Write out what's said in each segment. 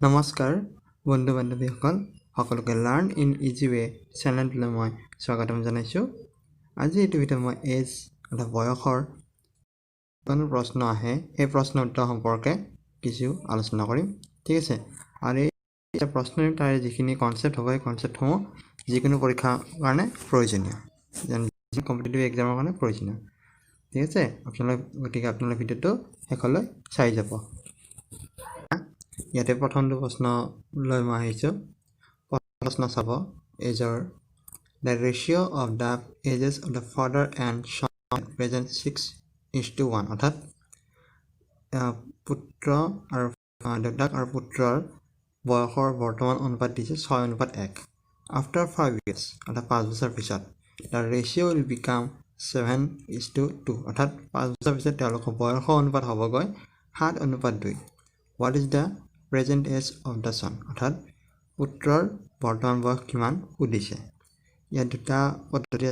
নমস্কাৰ বন্ধু বান্ধৱীসকল সকলোকে লাৰ্ণ ইন ইজি ৱে চেনেলটোলৈ মই স্বাগতম জনাইছোঁ। আজি এইটো ভিডিঅ'ত মই এজ অৰ্থাৎ বয়সৰ কোনো প্ৰশ্ন আহে সেই প্ৰশ্নৰ উত্তৰ সম্পৰ্কে কিছু আলোচনা কৰিম। ঠিক আছে, আৰু এই প্ৰশ্নৰ তাৰে যিখিনি কনচেপ্ট হ'ব সেই কনচেপ্টসমূহ যিকোনো পৰীক্ষাৰ কাৰণে প্ৰয়োজনীয়, যেনে কম্পিটিটিভ এক্সামৰ কাৰণে প্ৰয়োজনীয়। ঠিক আছে, গতিকে আপোনালোকে ভিডিঅ'টো শেষলৈ চাই যাব। ইয়াতে প্ৰথমটো প্ৰশ্নলৈ মই আহিছোঁ। প্ৰশ্ন চাব, এজৰ the ratio' of the ages of the father and son present 6:1, অৰ্থাৎ পুত্ৰ আৰু দেউতাক আৰু পুত্ৰৰ বয়সৰ বৰ্তমান অনুপাত দিছে 6:1। আফটাৰ 5 years, অৰ্থাৎ 5 বছৰ পিছত দ্য ৰেচিঅ' উইল বিকাম 7:2, অৰ্থাৎ 5 বছৰ পিছত তেওঁলোকৰ বয়সৰ অনুপাত হ'বগৈ 7:2। What is the present age of the son, অৰ্থাৎ পুত্ৰৰ বৰ্তমান বয়স কিমান সুধিছে। ইয়াত দুটা পদ্ধতি,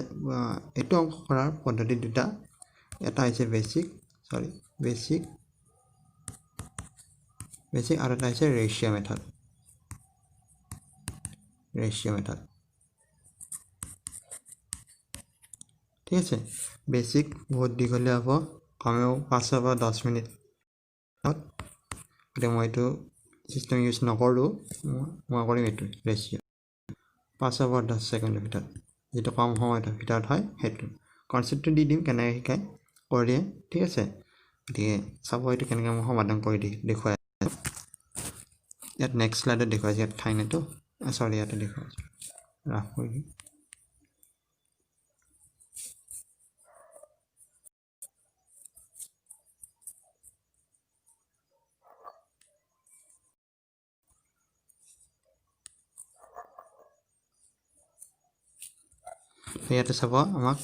এইটো অংক কৰাৰ পদ্ধতি দুটা, এটা হৈছে বেচিক আৰু এটা হৈছে ৰেচিঅ' মেথড। ঠিক আছে, বেচিক বহুত দীঘলীয়া হ'ব, কমেও 5 পৰা 10 মিনিট। গতিকে মই এইটো চিষ্টেম ইউজ নকৰোঁ, মই কৰিম এইটো ৰেচিঅ' 5 পৰা 10 ছেকেণ্ডৰ ভিতৰত, যিটো কম সময়ৰ ভিতৰত হয় সেইটো কনচেপ্টটো দি দিম, কেনেকৈ শিকায় কৰি দিয়ে। ঠিক আছে, গতিকে চাব এইটো কেনেকৈ মই সমাধান কৰি দেখুৱাই ইয়াত নেক্সট শ্লাইডত দেখুৱাইছোঁ। ইয়াত ঠাই নাইতো, ইয়াতে দেখুৱাইছোঁ, ৰাফ কৰি দিম। ইয়াতে চাব, আমাক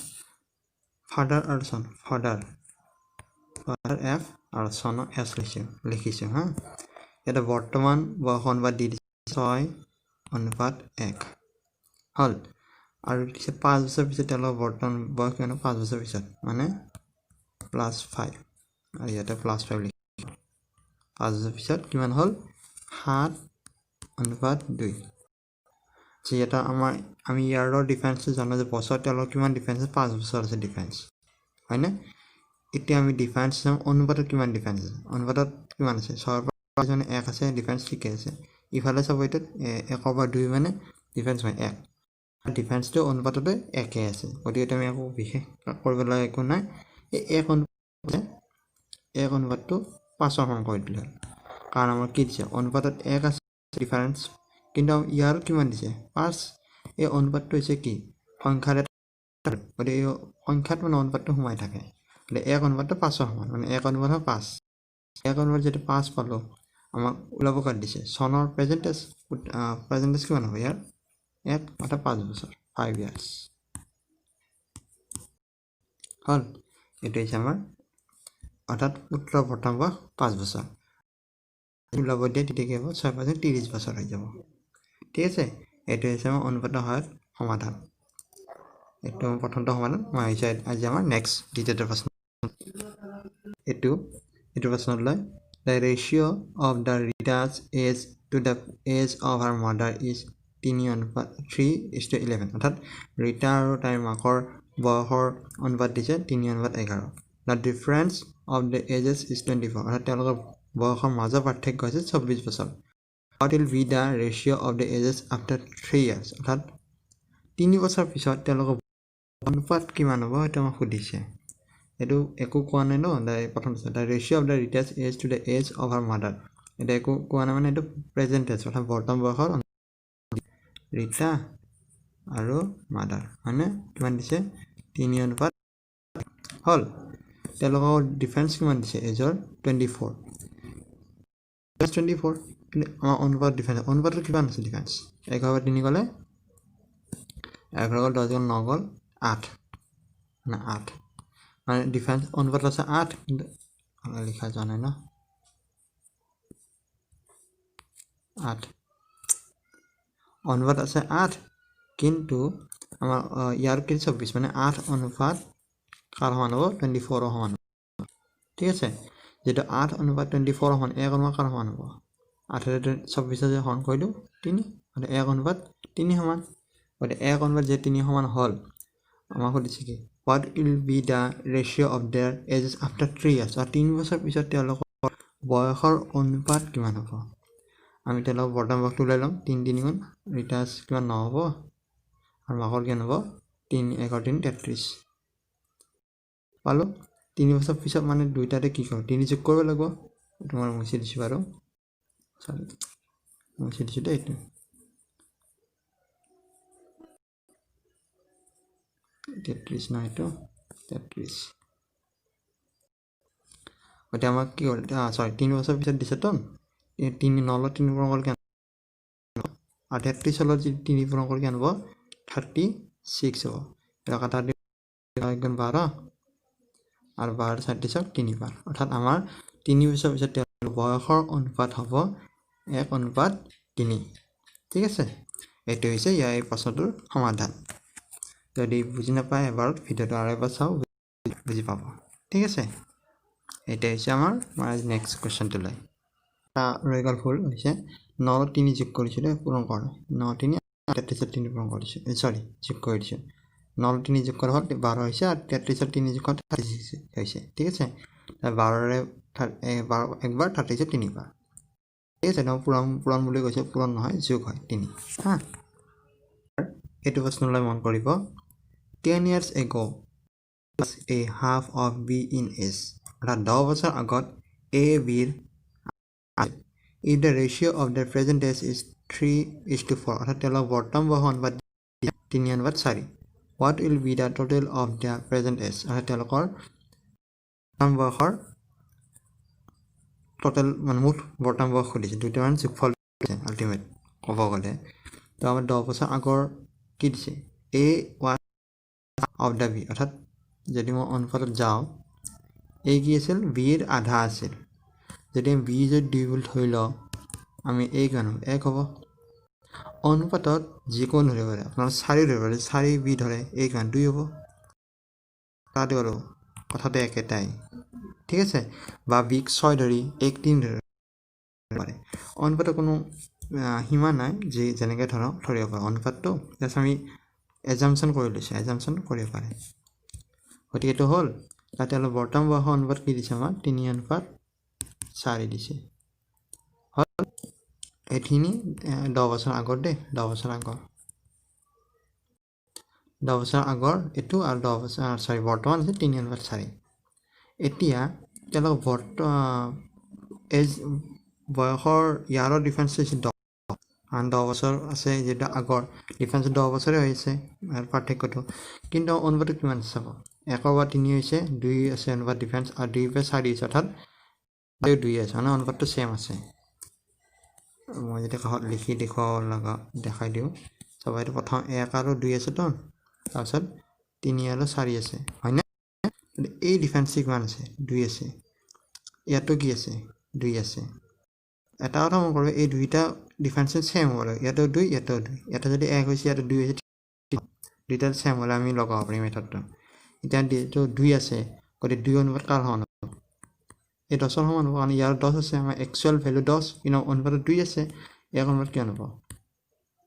ফাদাৰ আৰু সন, ফাদাৰ এফ আৰু সনৰ এছ লিখিছোঁ হা। ইয়াতে বৰ্তমান বয়স অনুপাত দি দিছে 6:1 হ'ল, আৰু দিছে 5 বছৰ পিছত তেওঁলোকৰ বৰ্তমান বয়স কিমান, 5 বছৰ পিছত মানে +5, আৰু ইয়াতে +5 লিখিছোঁ। 5 বছৰ পিছত কিমান হ'ল, 7:2। যিহেতু আমি ইয়াৰৰ ডিফাৰেঞ্চটো জানো যে বছৰ তেওঁলোকৰ কিমান ডিফাৰেঞ্চ আছে, 5 বছৰ আছে ডিফাৰেঞ্চ, হয়নে? এতিয়া আমি ডিফাৰেঞ্চ চাম, অনুপাতত কিমান ডিফাৰেঞ্চ আছে, অনুপাতত কিমান আছে, 6 পৰা 1 আছে, ডিফাৰেঞ্চ ঠিকে আছে। ইফালে চাব, এইটোত 1 পৰা 2 মানে ডিফাৰেঞ্চ হয় 1, ডিফাৰেঞ্চটো অনুপাততে একে আছে, গতিকে আমি একো বিশেষ কৰিব লগা একো নাই। এই 1 অনুপাতটো 5ৰ সমান কৰি দিলে হ'ল, কাৰণ আমাৰ কি দিছে, অনুপাতত 1 আছে ডিফাৰেঞ্চ, কিন্তু ইয়াৰ কিমান দিছে 5। এই অনুপাতটো হৈছে কি, সংখ্যাৰ এটা, গতিকে এই সংখ্যাত মানে অনুপাতটো সোমাই থাকে, গতিকে 1 অনুপাতটো 5ৰ সমান, মানে 1 অনুপাত 5। 1 অনুপাত যেতিয়া 5 পালোঁ, আমাক ওলাব কাট দিছে চনৰ প্ৰেজেণ্টেজ কিমান হ'ব ইয়াৰ 1, অৰ্থাৎ 5 বছৰ, 5 years হ'ল। এইটো হৈছে আমাৰ, অৰ্থাৎ পুত্ৰৰ প্ৰথম বয়স 5 বছৰ ওলাব দিয়ে, তেতিয়া কি হ'ব, 6 × 5 = 30 বছৰ হৈ যাব। ঠিক আছে, এইটো হৈছে আমাৰ অনুপাতৰ সহায়ত সমাধান। এইটো প্ৰথমটো সমাধান মই আহিছোঁ। আজি আমাৰ নেক্সট দ্বিতীয়টো প্ৰশ্ন, এইটো প্ৰশ্নত লয়, the ratio' of the Rita's age to the age of her mother is 3:11, অৰ্থাৎ ৰীতা আৰু তাইৰ মাকৰ বয়সৰ অনুপাত দিছে 3:11। The difference of the ages is 24, অৰ্থাৎ তেওঁলোকৰ বয়সৰ মাজৰ পাৰ্থক্য হৈছে 24 বছৰ। What will be the ratio' of the ages after 3 years, অৰ্থাৎ 3 বছৰ পিছত তেওঁলোকৰ অনুপাত কিমান হ'ব সেইটো আমাক সুধিছে। এইটো একো কোৱা নাই ন, প্ৰথম the ratio' of the Rita's age to the age of her mother, এতিয়া একো কোৱা নাই, মানে এইটো প্ৰেজেণ্ট টেন্স, অৰ্থাৎ বৰ্তমান বয়সৰ ৰীতা আৰু মাদাৰ, হয়নে? কিমান দিছে 3:1 হ'ল। তেওঁলোকৰ ডিফাৰেঞ্চ কিমান দিছে, এজৰ 24, কিন্তু আমাৰ অনুপাত ডিফাৰেঞ্চ, অনুপাতটো কিমান আছে ডিফাৰেঞ্চ, 11/3 গ'লে 11 গ'ল, 10 গ'ল, 9 গ'ল, 8, মানে 8, মানে ডিফাৰেঞ্চ অনুপাত আছে 8, কিন্তু লিখা যোৱা নাই ন, 8 অনুপাত আছে 8, কিন্তু আমাৰ ইয়াৰ কি 24, মানে 8 অনুপাত কাৰ সমান হ'ব, 24ৰ সমান হ'ব। ঠিক আছে, যিটো 8 অনুপাত 24ৰ সমান, 1 অনুপাত কাৰ সমান হ'ব, 8 24 হৰণ কৰিলোঁ 3 আৰু 1:3 সমান গতিকে 1:3 সমান হ'ল আমাক সুধিছে কি what will be the ratio of their ages after 3 years আৰু 3 বছৰ পিছত তেওঁলোকৰ বয়সৰ অনুপাত কিমান হ'ব আমি তেওঁলোকৰ বৰ্তমান বয়সটো ওলাই ল'ম 3 3 গুণ ৰিটাৰ্ছ কিমান 9 হ'ব আৰু মাকৰ কিমান হ'ব 3 1 3 33 পালোঁ 3 বছৰ পিছত মানে দুইটাতে কি কৰোঁ 3 যোগ কৰিব লাগিব তোমাৰ মুছি দিছোঁ বাৰু সৰি মুছি দিছোঁ দেই এইটো 33 নহয় এইটো 33 গতিকে আমাক কি হ'ল সৰি 3 বছৰ পিছত দিছে তো 3 9 3 পূৰণ কৰিলে কিমান আৰু 33 হলত যদি 3 পূৰণ কৰিলে কিমান হ'ব 36 হ'ব এটা কাটা 12 আৰু 12 36 3 বাৰ অৰ্থাৎ আমাৰ 3 বছৰ পিছত তেওঁলোকৰ বয়সৰ অনুপাত হ'ব 1:3 ঠিক আছে এইটো হৈছে ইয়াৰ এই প্ৰশ্নটোৰ সমাধান যদি বুজি নাপায় এবাৰ ভিডিঅ'টো আৰু এবাৰ চাওঁ বুজি পাব ঠিক আছে এটা হৈছে আমাৰ নেক্সট কুৱেশ্যনটোলৈ ৰৈ গ'ল ফুল হৈছে 9 3 যোগ কৰিছিলোঁ পূৰণ কৰা 9 3 33 3 পূৰণ কৰিছোঁ সৰি যোগ কৰি দিছোঁ 9 3 যোগ কৰা হ'ল 12 হৈছে আৰু 33 3 যোগ কৰা 36 হৈছে ঠিক আছে 12ৰে একবাৰ 33 3বাৰ ঠিক আছে পূৰণ বুলি কৈছে পূৰণ নহয় যোগ হয় 3 হা এইটো প্ৰশ্নলৈ মন কৰিব 10 years ago was a half of B in S অৰ্থাৎ 10 বছৰ আগত A Bৰ if the ratio of the present age is 3:4 অৰ্থাৎ তেওঁলোকৰ বৰ্তমান বয়স অনুপাত 3:4 what will be the total of the present age অৰ্থাৎ তেওঁলোকৰ বৰ্তমান বয়সৰ টোটেল মানে মুঠ বৰ্তমান বয়স সুধিছে দুটামান যোগফল আল্টিমেট ক'ব গ'লে তো আমাৰ 10 বছৰ আগৰ কি দিছে A was of the B অৰ্থাৎ যদি মই অনুপাতত যাওঁ A কি আছিল Bৰ আধা আছিল যদি B যদি 2 বুলি ধৰি লওঁ আমি A কিমান হ'ব 1 হ'ব অনুপাতত যিকোনো ধৰিব পাৰে আপোনাৰ 4 ধৰিব পাৰে 4 B ধৰে A কিমান 2 হ'ব তাতে আৰু কথাটো একেটাই ঠিক আছে বা B 6 ধৰি 1 3 ধৰিব পাৰে অনুপাতৰ কোনো সীমা নাই যে যেনেকৈ ধৰিব পাৰে অনুপাতটো জাষ্ট আমি এজাম্পশ্যন কৰি লৈছোঁ এজাম্পশ্যন কৰিব পাৰে গতিকে এইটো হ'ল তাতে অলপ বৰ্তমান বয়সৰ অনুপাত কি দিছে আমাৰ 3:4 দিছে হ'ল এইখিনি 10 বছৰ আগৰ দেই 10 বছৰ আগৰ এইটো আৰু 10 বছৰ বৰ্তমান আছে 3:4 এতিয়া তেওঁলোকৰ এজ বয়সৰ ইয়াৰৰ ডিফাৰেঞ্চ হৈছে 10 আৰু 10 বছৰ আছে যেটা আগৰ ডিফাৰেঞ্চ 10 বছৰে হৈছে আৰু পাৰ্থক্যটো কিন্তু অনুপাতটো কিমান চাব 1/3 হৈছে 2 আছে অনুপাত ডিফাৰেঞ্চ আৰু 2/4 হৈছে অৰ্থাৎ 2 আছে মানে অনুপাতটো সেম আছে মই যদি কাষত লিখি দেখাই দিওঁ চাব এইটো প্ৰথম 1 আৰু 2 আছে তো তাৰপিছত 3 আৰু 4 আছে হয়নে এই ডিফাৰেঞ্চ কিমান আছে 2 আছে ইয়াতো কি আছে 2 আছে এটা কথা মন কৰিব এই দুইটা ডিফাৰেঞ্চ সেম হ'ব লাগে ইয়াতো 2 ইয়াতো 2 এটা যদি 1 হৈছে ইয়াতো 2 হৈছে দুইটা সেম হ'লে আমি লগাব পাৰিম মেথডটো এতিয়া যিটো 2 আছে গতিকে 2 অনুপাত কাৰ সমান হ'ব এই 10ৰ সমান হ'ব কাৰণ ইয়াৰ 10 আছে আমাৰ একচুৱেল ভেলু 10 কিন্তু অনুপাতত 2 আছে ইয়াৰ অনুপাত কিমান হ'ব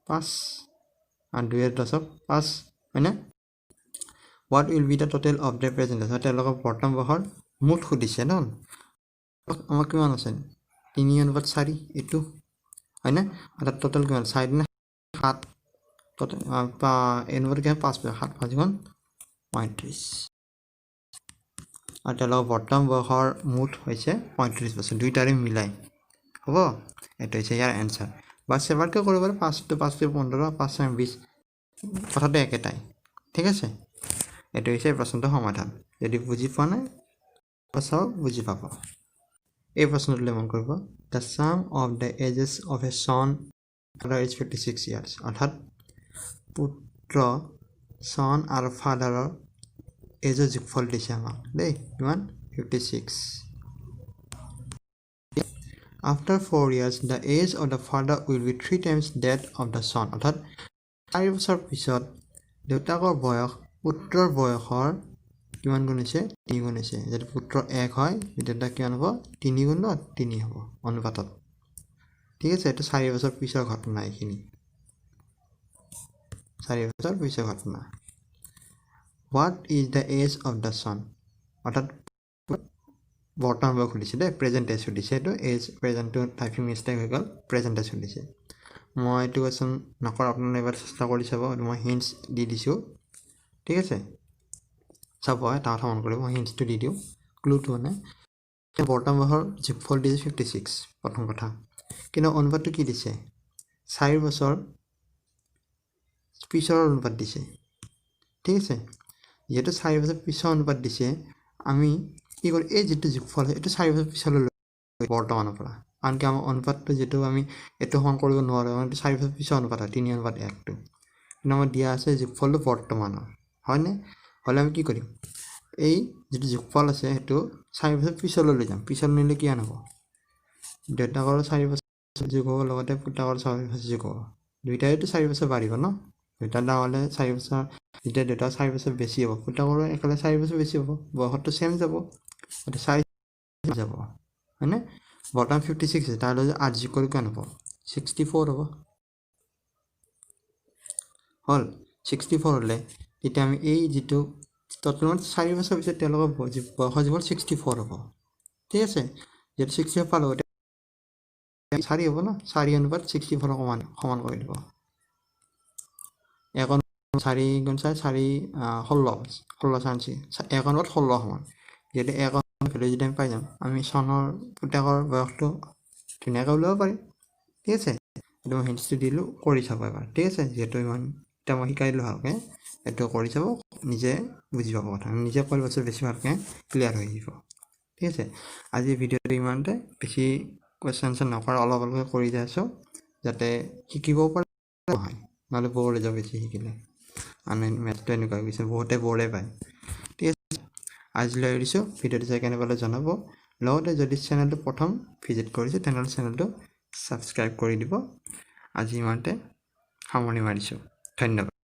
5 আৰু 2 আৰু 10 5 হয়নে what will be the total of the present age তেওঁলোকৰ বৰ্তমান বয়সৰ মুঠ সুধিছে ন আমাৰ কিমান আছে 3:4 এইটো হয়নে আৰু টোটেল কিমান 4 নে 7 টোটেল অনুপাত কিমান 5 7 5 গুণ 35 আৰু তেওঁলোকৰ বৰ্তমান বয়সৰ মুঠ হৈছে 35 বছৰ দুইটাৰে মিলাই হ'ব এইটো হৈছে ইয়াৰ এনসাৰ বা সেভাৰকে কৰিব পাৰে 5 to 5 to 15 5 6 20 কথাটো একেটাই ঠিক আছে এইটো হৈছে প্ৰশ্নটোৰ সমাধান যদি বুজি পোৱা নাই চাও বুজি পাব এই প্ৰশ্নটোলৈ মন কৰিব the sum of the ages of a son father is 56 years অৰ্থাৎ পুত্ৰ son আৰু ফাদাৰৰ এজৰ যোগফল দিছে আমাক দেই কিমান 56 after 4 years the age of the father will be 3 times that of the son অৰ্থাৎ 4 বছৰ পিছত দেউতাকৰ বয়স পুত্ৰৰ বয়সৰ কিমান গুণ হৈছে 3 গুণ হৈছে যদি পুত্ৰ 1 হয় তেতিয়া কিমান হ'ব 3 গুণ 3 হ'ব অনুপাতত ঠিক আছে এইটো 4 বছৰ পিছৰ ঘটনা এইখিনি 4 বছৰ পিছৰ ঘটনা what is the age of the son অৰ্থাৎ বৰ্তমান বয়স সুধিছে দেই প্ৰেজেণ্ট টেন্স সুধিছে এইটো এজ প্ৰেজেণ্টটো টাইপিং মিষ্টেক হৈ গ'ল প্ৰেজেণ্ট টেন্স সুধিছে মই এইটো কুৱেশ্যন নকৰোঁ আপোনালোকে এবাৰ চেষ্টা কৰি চাব মই হিণ্টছ দি দিছোঁ ঠিক আছে চাব এটা কথা মন কৰিব মই হিণ্টছটো দি দিওঁ ক্লুটো মানে বৰ্তমান বয়সৰ যোগফল দিছে 56 প্ৰথম কথা কিন্তু অনুপাতটো কি দিছে 4 বছৰ পিছৰ অনুপাত দিছে ঠিক আছে যেহেতু 4 বছৰ পিছৰ অনুপাত দিছে আমি কি কৰোঁ এই যেটো যোগফল এইটো 4 বছৰ পিছলৈ বৰ্তমানৰ পৰা আনকি আমাৰ অনুপাতটো যেটো আমি এইটো সমান কৰিব নোৱাৰোঁ মানে 4 বছৰ পিছৰ অনুপাত 3/1টো কিন্তু আমাৰ দিয়া আছে যোগফলটো বৰ্তমানৰ হয়নে হলে আমি কি কৰিম এই যেটো যোগফল আছে হেতু 4 বছৰ পিছলৈ লৈ যাম পিছলৈ নিলে কি হ'ব ডেটাকৰ 4 বছৰ যোগ হ'ব লগতে পুটাকৰ 4 বছৰ যোগ হ'ব দুইটাইটো 4 বছৰ বাঢ়িব ন দুইটা দাহলে 4 বছৰ যেতিয়া ডেটা 4 বছৰ বেছি হ'ব পুটাকৰ একেলে 4 বছৰ বেছি হ'ব বয়সটো সেম যাব এটা 4 যাব হয়নে বৰ্তমান 56 তাহলে 8 যোগ কৰি কিমান হ'ব 64 হ'ব হল 64 হলে এতিয়া আমি এই যেটো ততমান 4 বছৰ পিছত তেওঁলোকৰ বয়স জীৱল 64 হ'ব ঠিক আছে যেটো 64 পালো 4 হ'ব না 4 অনুপাত 64 সমান কৰি দিব এখন 4 গুণ 4 16 চান্সি এখন 16 সমান যেটো এখন ভ্যালু যদি আমি পাই যাম আমি সনৰ পুটাকৰ বয়সটো ধুনীয়াকৈ উলিয়াব পাৰিম ঠিক আছে এটো মই হিণ্টছটো দিলো কৰি চাব এবাৰ ঠিক আছে যেটো ইমান এটা মই শিকাই দিলো ভালকে এটো কৰি চাব নিজে বুজি পাব কথা নিজে কৰি বছৰ বেছি ভালকে ক্লিয়াৰ হৈ যাব ঠিক আছে আজি ভিডিওটো ইমানতে বেছি কোৱেশ্চন নকৰ অলপ অলপ কৰি যাইছো যাতে শিকিব পাৰে নহয় নহলে বৰ হৈ যাব বেছি শিকিলে আনে মেথটো এনেকুৱা কিছু বহুতে বৰে পায় ঠিক আছে আজিলৈ এৰিছো ভিডিওটো চাই কেনে পালে জনাব লগতে যদি চেনেলটো প্ৰথম ভিজিট কৰিছে তেনেহলে চেনেলটো সাবস্ক্ৰাইব কৰি দিব আজি ইমানতে সামৰণি মাৰিছো ধন্যবাদ